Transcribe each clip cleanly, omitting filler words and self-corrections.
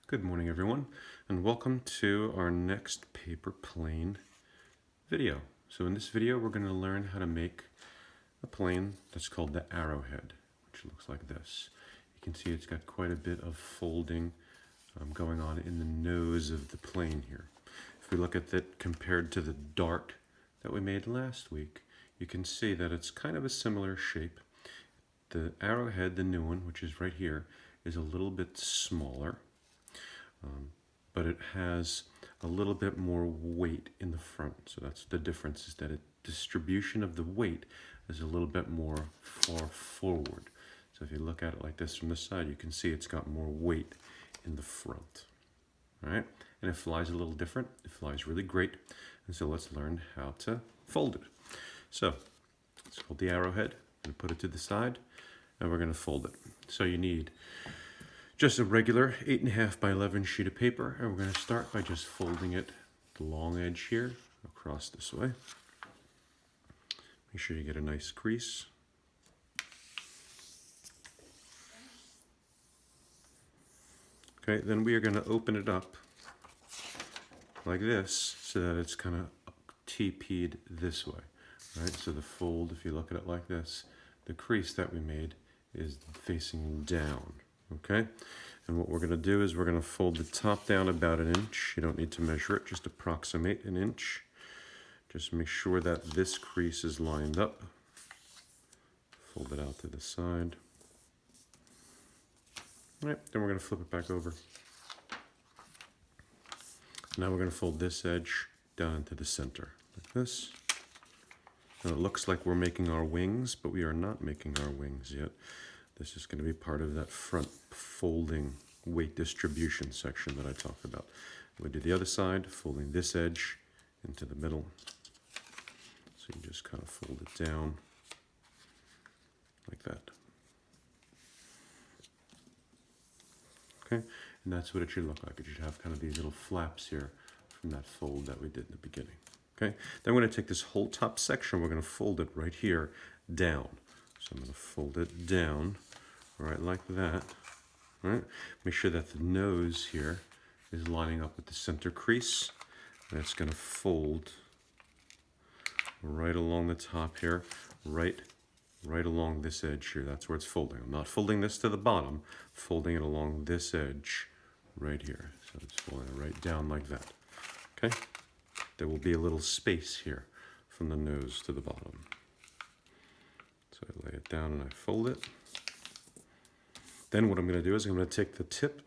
Good morning, everyone, and welcome to our next paper plane video. So in this video, we're going to learn how to make a plane that's called the arrowhead, which looks like this. You can see it's got quite a bit of folding going on in the nose of the plane here. If we look at it compared to the dart that we made last week, you can see that it's kind of a similar shape. The arrowhead, the new one, which is right here, is a little bit smaller. But it has a little bit more weight in the front. So that's the difference, is that the distribution of the weight is a little bit more far forward. So if you look at it like this from the side, you can see it's got more weight in the front. All right, and it flies a little different. It flies really great. And so let's learn how to fold it. So it's called the arrowhead. I'm going to put it to the side and we're going to fold it. So you need just a regular 8.5 by 11 sheet of paper, and we're going to start by just folding it the long edge here across this way. Make sure you get a nice crease. Okay, then we are going to open it up like this so that it's kind of TP'd this way. Right? So the fold, if you look at it like this, the crease that we made is facing down. Okay, and what we're going to do is we're going to fold the top down about 1 inch. You don't need to measure it, just approximate 1 inch. Just make sure that this crease is lined up. Fold it out to the side. All right, then we're going to flip it back over. Now we're going to fold this edge down into the center, like this. Now it looks like we're making our wings, but we are not making our wings yet. This is going to be part of that front folding weight distribution section that I talked about. We do the other side, folding this edge into the middle. So you just kind of fold it down like that. Okay, and that's what it should look like. It should have kind of these little flaps here from that fold that we did in the beginning. Okay, then we're going to take this whole top section, we're going to fold it right here down. So I'm going to fold it down, right like that. All right, make sure that the nose here is lining up with the center crease. And it's going to fold right along the top here, right along this edge here. That's where it's folding. I'm not folding this to the bottom, folding it along this edge right here. So it's folding it right down like that. Okay, there will be a little space here from the nose to the bottom. So I lay it down and I fold it. Then what I'm going to do is I'm going to take the tip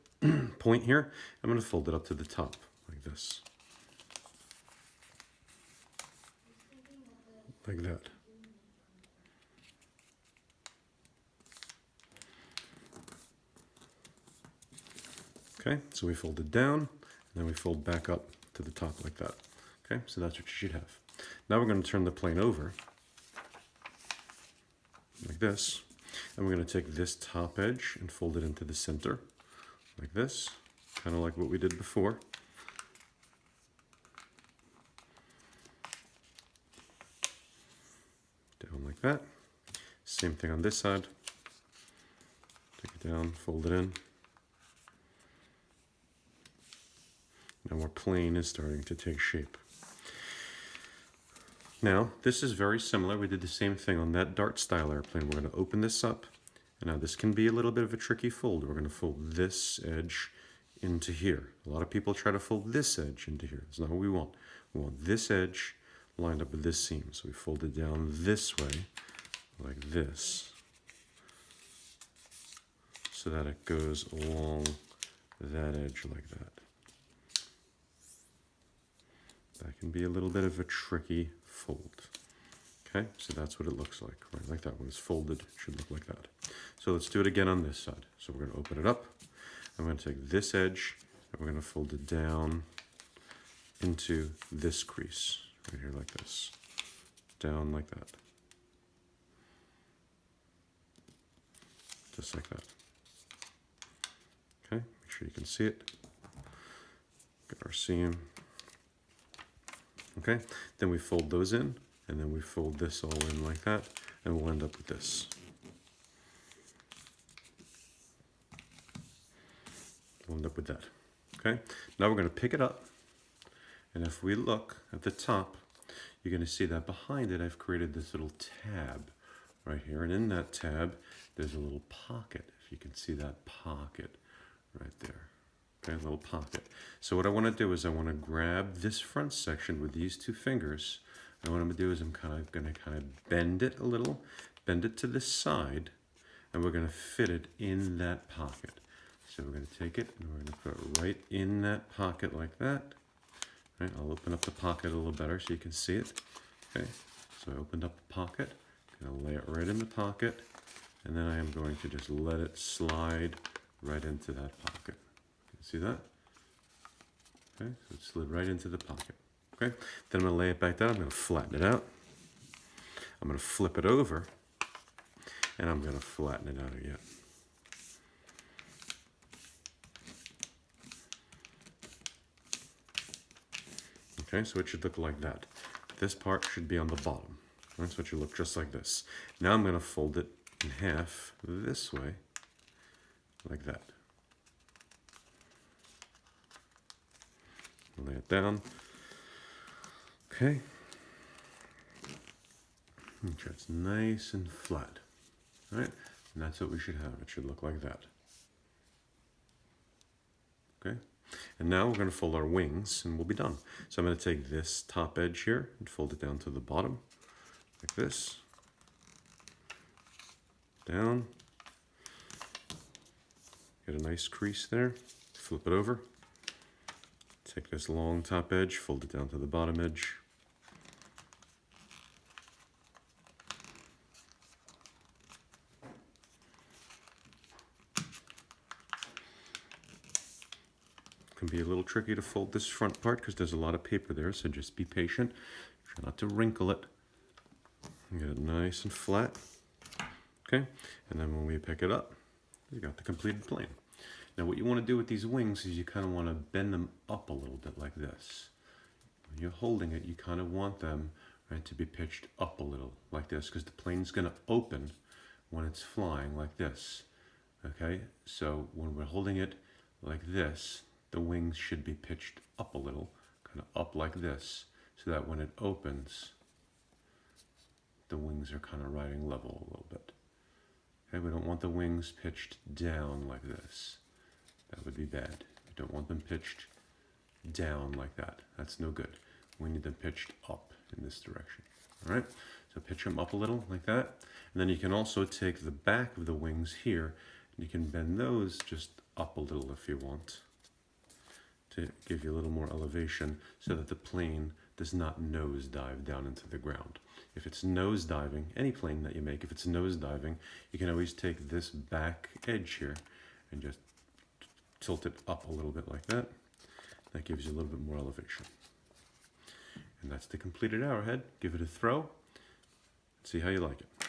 point here, I'm going to fold it up to the top like this. Like that. Okay, so we fold it down, and then we fold back up to the top like that. Okay, so that's what you should have. Now we're going to turn the plane over like this, and we're going to take this top edge and fold it into the center like this, kind of like what we did before. Down like that. Same thing on this side. Take it down, fold it in. Now our plane is starting to take shape. Now, this is very similar. We did the same thing on that dart style airplane. We're going to open this up. And now this can be a little bit of a tricky fold. We're going to fold this edge into here. A lot of people try to fold this edge into here. That's not what we want. We want this edge lined up with this seam. So we fold it down this way, like this, so that it goes along that edge like that. That can be a little bit of a tricky fold. Okay, so that's what it looks like, right? Like that. When it's folded, it should look like that. So let's do it again on this side. So we're going to open it up. I'm going to take this edge and we're going to fold it down into this crease right here like this. Down like that. Just like that. Okay, make sure you can see it. Get our seam. Okay, then we fold those in, and then we fold this all in like that, and we'll end up with this. We'll end up with that. Okay, now we're going to pick it up, and if we look at the top, you're going to see that behind it I've created this little tab right here, and in that tab there's a little pocket, if you can see that pocket right there. Okay, a little pocket. So what I want to do is I want to grab this front section with these two fingers, and what I'm going to do is I'm going to bend it a little, bend it to this side, and we're going to fit it in that pocket. So we're going to take it and we're going to put it right in that pocket like that. Right, I'll open up the pocket a little better so you can see it. Okay, so I opened up the pocket, I'm going to lay it right in the pocket, and then I am going to just let it slide right into that pocket. See that? Okay, so it slid right into the pocket. Okay, then I'm going to lay it back down. I'm going to flatten it out. I'm going to flip it over, and I'm going to flatten it out again. Okay, so it should look like that. This part should be on the bottom. Right, so it should look just like this. Now I'm going to fold it in half this way, like that. Lay it down. Okay. Make sure it's nice and flat. All right, and that's what we should have. It should look like that. Okay, and now we're going to fold our wings and we'll be done. So I'm going to take this top edge here and fold it down to the bottom, like this. Down. Get a nice crease there. Flip it over. Take this long top edge, fold it down to the bottom edge. It can be a little tricky to fold this front part because there's a lot of paper there, so just be patient. Try not to wrinkle it. Get it nice and flat. Okay, and then when we pick it up, we got the completed plane. Now what you want to do with these wings is you kind of want to bend them up a little bit like this. When you're holding it, you kind of want them, right, to be pitched up a little like this, because the plane's going to open when it's flying like this. Okay, so when we're holding it like this, the wings should be pitched up a little, kind of up like this, so that when it opens, the wings are kind of riding level a little bit. Okay, we don't want the wings pitched down like this. That would be bad. We don't want them pitched down like that. That's no good. We need them pitched up in this direction. All right, so pitch them up a little like that. And then you can also take the back of the wings here and you can bend those just up a little if you want, to give you a little more elevation so that the plane does not nose dive down into the ground. If it's nose diving, any plane that you make, if it's nose diving, you can always take this back edge here and just tilt it up a little bit like that. That gives you a little bit more elevation. And that's the completed arrowhead. Give it a throw. See how you like it.